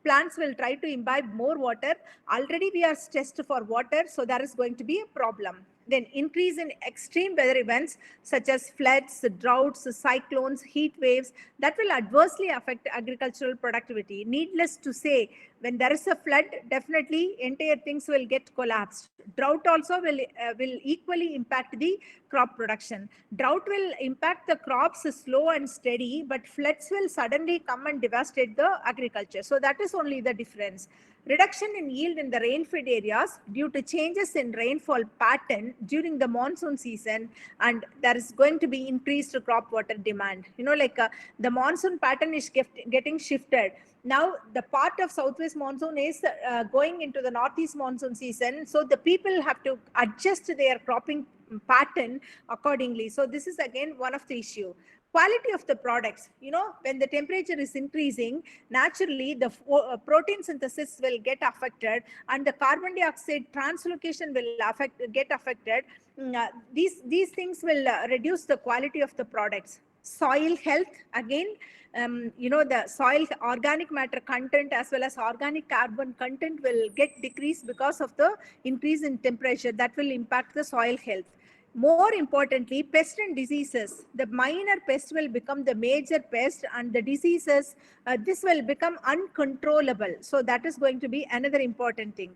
plants will try to imbibe more water. Already we are stressed for water, so there is going to be a problem. Then increase in extreme weather events such as floods, droughts, cyclones, heat waves, that will adversely affect agricultural productivity. Needless to say, when there is a flood, definitely entire things will get collapsed. Drought also will equally impact the crop production. Drought will impact the crops slow and steady, but floods will suddenly come and devastate the agriculture. So that is only the difference. Reduction in yield in the rain-fed areas due to changes in rainfall pattern during the monsoon season, and there is going to be increased crop water demand. You know, like the monsoon pattern is getting shifted. Now the part of southwest monsoon is going into the northeast monsoon season, so the people have to adjust their cropping pattern accordingly. So this is again one of the issue. Quality of the products, you know, when the temperature is increasing, naturally the protein synthesis will get affected and the carbon dioxide translocation will get affected. These things will reduce the quality of the products. Soil health, again, you know, the soil organic matter content as well as organic carbon content will get decreased because of the increase in temperature. That will impact the soil health. More importantly, pests and diseases. The minor pest will become the major pest, and the diseases, this will become uncontrollable. So that is going to be another important thing.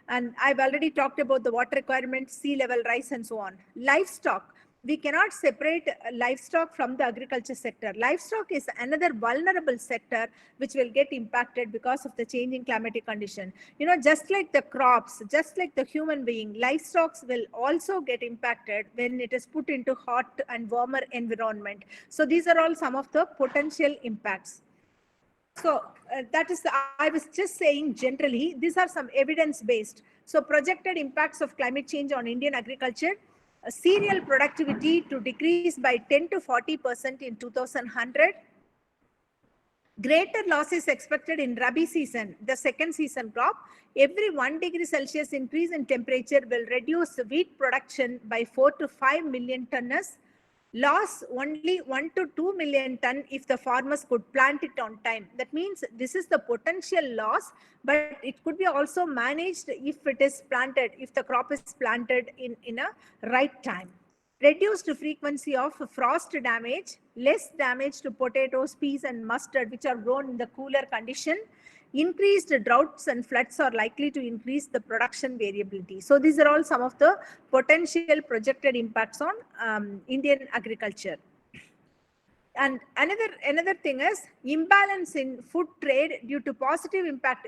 And I've already talked about the water requirements, sea level rise, and so on. Livestock. We cannot separate livestock from the agriculture sector. Livestock is another vulnerable sector which will get impacted because of the changing climatic condition. You know, just like the crops, just like the human being, livestock will also get impacted when it is put into hot and warmer environment. So these are all some of the potential impacts. So that is, I was just saying generally, these are some evidence-based. So projected impacts of climate change on Indian agriculture. Cereal productivity to decrease by 10 to 40% in 2100. Greater losses expected in Rabi season, the second season crop. Every 1 degree Celsius increase in temperature will reduce wheat production by 4 to 5 million tonnes. loss only 1 to 2 million ton if the farmers could plant it on time. That means this is the potential loss, but it could be also managed if it is planted, if the crop is planted in a right time. Reduced frequency of frost damage, less damage to potatoes, peas, and mustard, which are grown in the cooler condition. Increased droughts and floods are likely to increase the production variability. So these are all some of the potential projected impacts on Indian agriculture. And another thing is imbalance in food trade due to positive impact.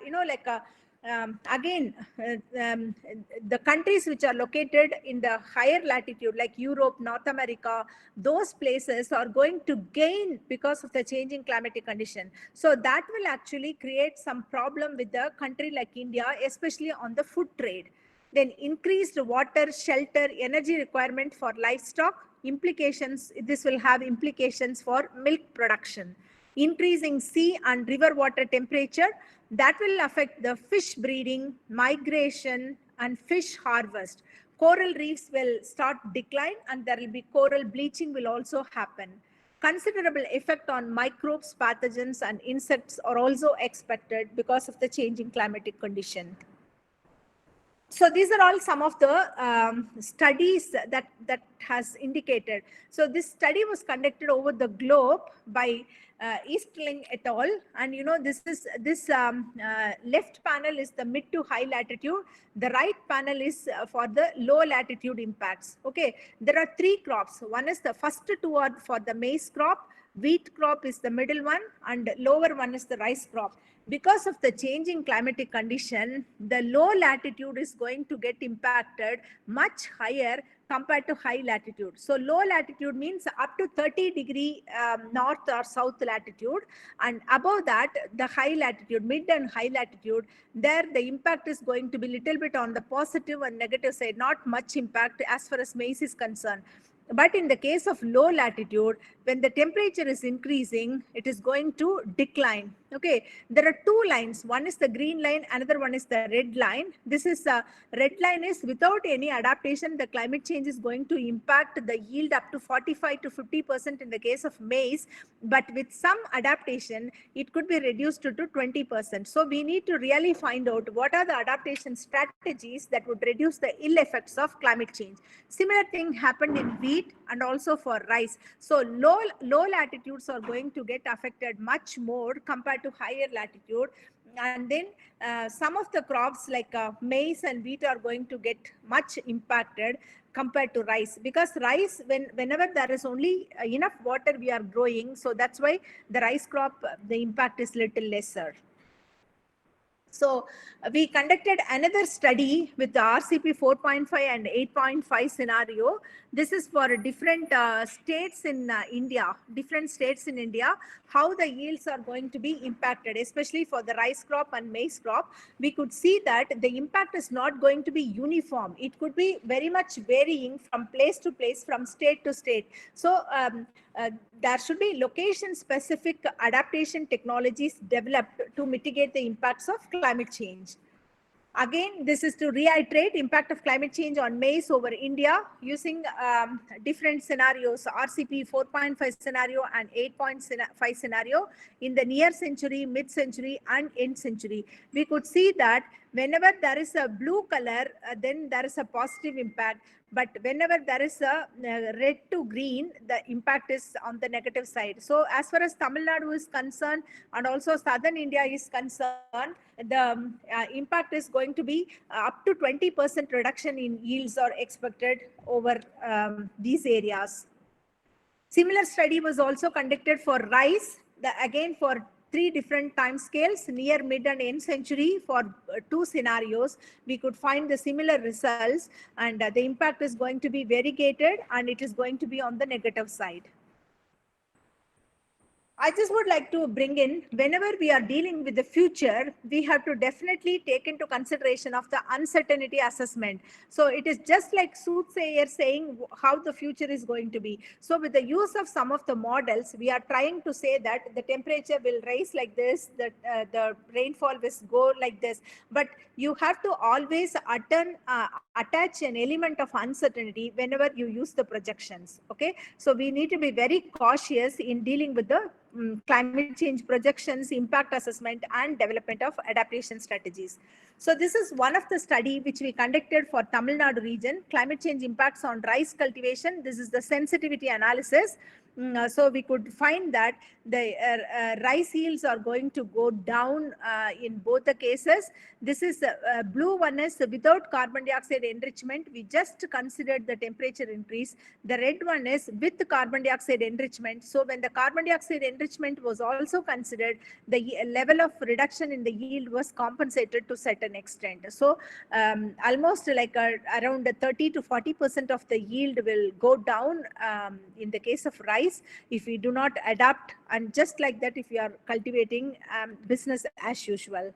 Again, the countries which are located in the higher latitude, like Europe, North America, those places are going to gain because of the changing climatic condition. So that will actually create some problem with the country like India, especially on the food trade. Then increased water, shelter, energy requirement for livestock. Implications, this will have implications for milk production. Increasing sea and river water temperature, that will affect the fish breeding, migration, and fish harvest. Coral reefs will start decline, and there will be coral bleaching will also happen. Considerable effect on microbes, pathogens, and insects are also expected because of the changing climatic condition. So these are all some of the studies that has indicated. So this study was conducted over the globe by Eastling et al. And this left panel is the mid to high latitude. The right panel is for the low latitude impacts. Okay, there are 3 crops. One is the first 2 are for the maize crop, wheat crop is the middle one, and lower one is the rice crop. Because of the changing climatic condition, the low latitude is going to get impacted much higher compared to high latitude. So low latitude means up to 30 degree north or south latitude, and above that, the high latitude, mid and high latitude, there the impact is going to be little bit on the positive and negative side, not much impact as far as maize is concerned. But in the case of low latitude, when the temperature is increasing, it is going to decline. Okay, there are 2 lines. One is the green line, another one is the red line. This is red line is without any adaptation, the climate change is going to impact the yield up to 45 to 50% in the case of maize. But with some adaptation, it could be reduced to 20%. So we need to really find out what are the adaptation strategies that would reduce the ill effects of climate change. Similar thing happened in wheat and also for rice. So low latitudes are going to get affected much more compared to higher latitude. And then some of the crops like maize and wheat are going to get much impacted compared to rice, because rice, whenever there is only enough water we are growing, so that's why the rice crop, the impact is little lesser. So we conducted another study with the RCP 4.5 and 8.5 scenario. This is for different states in India, how the yields are going to be impacted, especially for the rice crop and maize crop. We could see that the impact is not going to be uniform. It could be very much varying from place to place, from state to state. So there should be location-specific adaptation technologies developed to mitigate the impacts of climate change. Again, this is to reiterate impact of climate change on maize over India using different scenarios, RCP 4.5 scenario and 8.5 scenario in the near century, mid-century, and end century. We could see that whenever there is a blue color, then there is a positive impact. But whenever there is a red to green, the impact is on the negative side. So as far as Tamil Nadu is concerned, and also southern India is concerned, the impact is going to be up to 20% reduction in yields are expected over these areas. Similar study was also conducted for rice, again for 3 different time scales, near, mid, and end century. For 2 scenarios, we could find the similar results, and the impact is going to be variegated, and it is going to be on the negative side. I just would like to bring in, whenever we are dealing with the future, we have to definitely take into consideration of the uncertainty assessment. So it is just like soothsayer saying how the future is going to be. So with the use of some of the models, we are trying to say that the temperature will rise like this, that the rainfall will go like this. But you have to always attach an element of uncertainty whenever you use the projections. Okay, so we need to be very cautious in dealing with the climate change projections, impact assessment, and development of adaptation strategies. So this is one of the study which we conducted for Tamil Nadu region, climate change impacts on rice cultivation. This is the sensitivity analysis. So we could find that the rice yields are going to go down in both the cases. This is blue one is without carbon dioxide enrichment. We just considered the temperature increase. The red one is with carbon dioxide enrichment. So when the carbon dioxide enrichment was also considered, the level of reduction in the yield was compensated to certain extent. So almost like around 30 to 40% of the yield will go down in the case of rice if we do not adapt, and just like that if we are cultivating business as usual.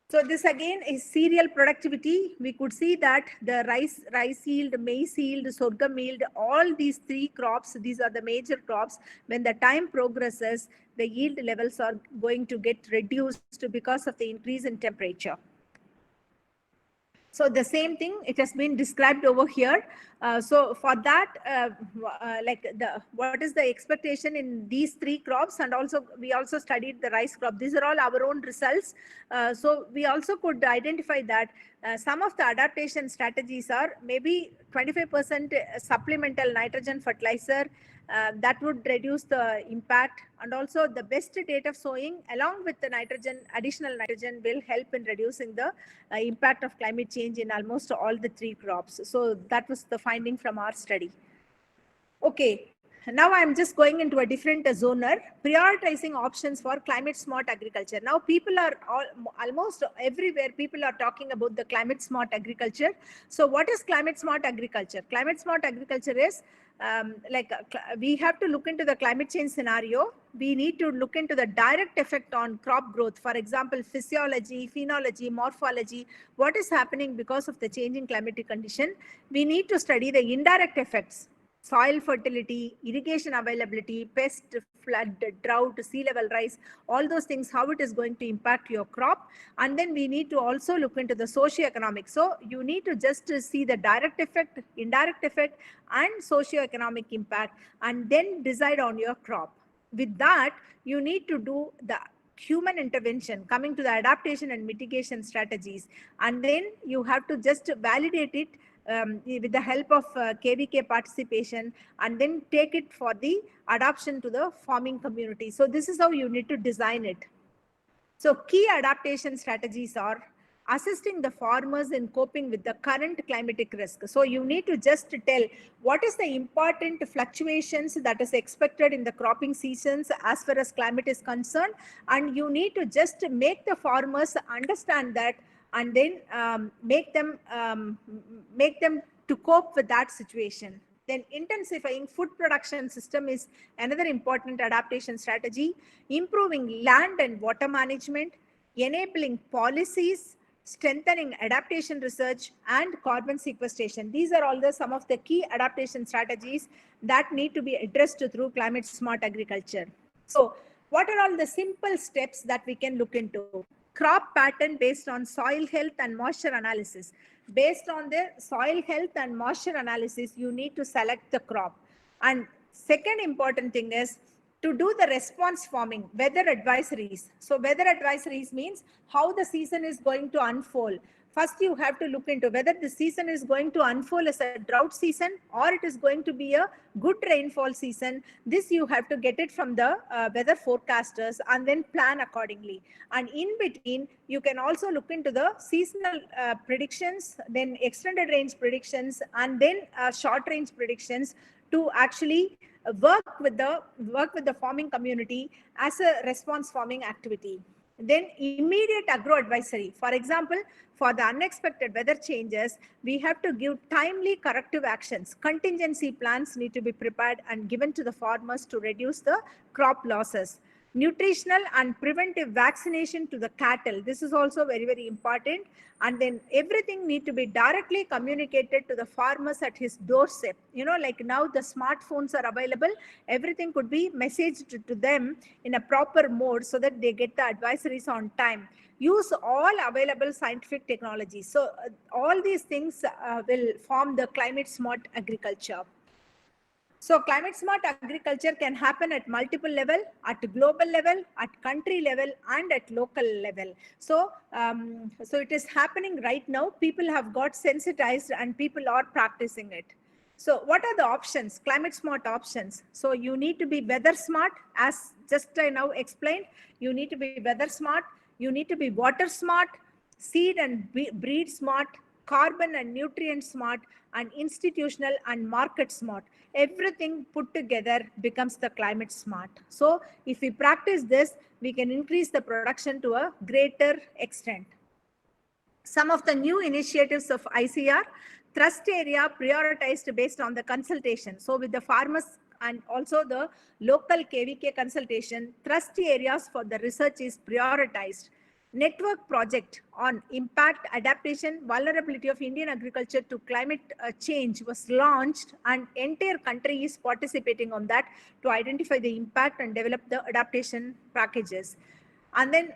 So this again is cereal productivity. We could see that the rice yield, maize yield, sorghum yield, all these three crops, these are the major crops. When the time progresses, the yield levels are going to get reduced because of the increase in temperature. So the same thing, it has been described over here. So for that, what is the expectation in these three crops? And also we also studied the rice crop. These are all our own results. So we also could identify that some of the adaptation strategies are maybe 25% supplemental nitrogen fertilizer, that would reduce the impact, and also the best date of sowing along with the nitrogen, additional nitrogen, will help in reducing the impact of climate change in almost all the three crops. So that was the finding from our study. Okay, now I'm just going into a different zoner, prioritizing options for climate smart agriculture. Now people are almost everywhere, people are talking about the climate smart agriculture. So what is climate smart agriculture? Climate smart agriculture is we have to look into the climate change scenario. We need to look into the direct effect on crop growth. For example, physiology, phenology, morphology, what is happening because of the changing climatic condition. We need to study the indirect effects, soil fertility, irrigation availability, pest, flood, drought, sea level rise, all those things, how it is going to impact your crop. And then we need to also look into the socio-economic. So you need to just see the direct effect, indirect effect, and socio-economic impact, and then decide on your crop. With that, you need to do the human intervention, coming to the adaptation and mitigation strategies. And then you have to just validate it with the help of KVK participation, and then take it for the adoption to the farming community. So this is how you need to design it. So key adaptation strategies are assisting the farmers in coping with the current climatic risk. So you need to just tell what is the important fluctuations that is expected in the cropping seasons as far as climate is concerned, and you need to just make the farmers understand that, and then make them to cope with that situation. Then intensifying food production system is another important adaptation strategy. Improving land and water management, enabling policies, strengthening adaptation research, and carbon sequestration. These are all some of the key adaptation strategies that need to be addressed through climate smart agriculture. So what are all the simple steps that we can look into? Crop pattern based on soil health and moisture analysis. Based on the soil health and moisture analysis, you need to select the crop. And second important thing is to do the response farming, weather advisories. So weather advisories means how the season is going to unfold. First, you have to look into whether the season is going to unfold as a drought season or it is going to be a good rainfall season. This you have to get it from the weather forecasters and then plan accordingly. And in between, you can also look into the seasonal predictions, then extended range predictions, and then short range predictions to actually work with the farming community as a response farming activity. Then immediate agro advisory. For example, for the unexpected weather changes, we have to give timely corrective actions. Contingency plans need to be prepared and given to the farmers to reduce the crop losses. Nutritional and preventive vaccination to the cattle. This is also very, very important. And then everything need to be directly communicated to the farmers at his doorstep. You know, like now the smartphones are available. Everything could be messaged to them in a proper mode so that they get the advisories on time. Use all available scientific technologies. So all these things will form the climate smart agriculture. So climate smart agriculture can happen at multiple level, at global level, at country level, and at local level. So, so it is happening right now. People have got sensitized and people are practicing it. So what are the options, climate smart options? So you need to be weather smart, as just I now explained. You need to be weather smart. You need to be water smart, seed and breed smart, carbon and nutrient smart, and institutional and market smart. Everything put together becomes the climate smart. So if we practice this, we can increase the production to a greater extent. Some of the new initiatives of ICR: thrust area prioritized based on the consultation. So with the farmers and also the local KVK consultation, thrust areas for the research is prioritized. Network project on impact, adaptation, vulnerability of Indian agriculture to climate change was launched, and entire country is participating on that to identify the impact and develop the adaptation packages. And then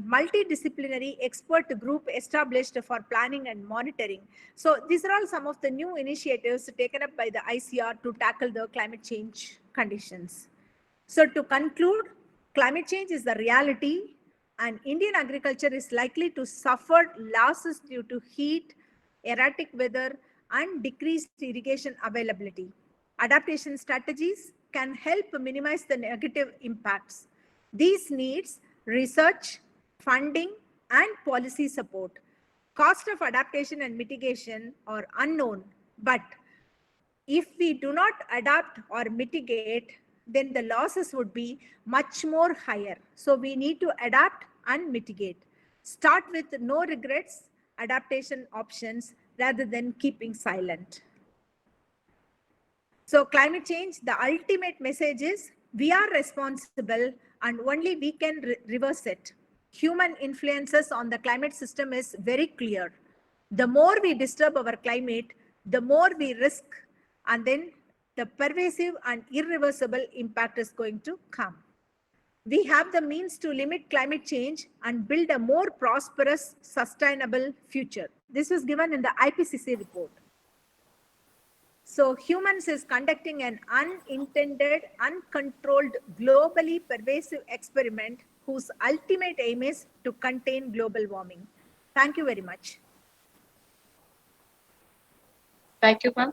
multidisciplinary expert group established for planning and monitoring. So these are all some of the new initiatives taken up by the ICR to tackle the climate change conditions. So to conclude, climate change is the reality, and Indian agriculture is likely to suffer losses due to heat, erratic weather, and decreased irrigation availability. Adaptation strategies can help minimize the negative impacts. These needs research, funding, and policy support. Cost of adaptation and mitigation are unknown, but if we do not adapt or mitigate, then the losses would be much more higher. So we need to adapt and mitigate. Start with no regrets adaptation options rather than keeping silent. So climate change, the ultimate message is we are responsible and only we can reverse it. Human influences on the climate system is very clear. The more we disturb our climate, the more we risk, and then the pervasive and irreversible impact is going to come. We have the means to limit climate change and build a more prosperous, sustainable future. This was given in the IPCC report. So humans is conducting an unintended, uncontrolled, globally pervasive experiment whose ultimate aim is to contain global warming. Thank you very much. Thank you, ma'am.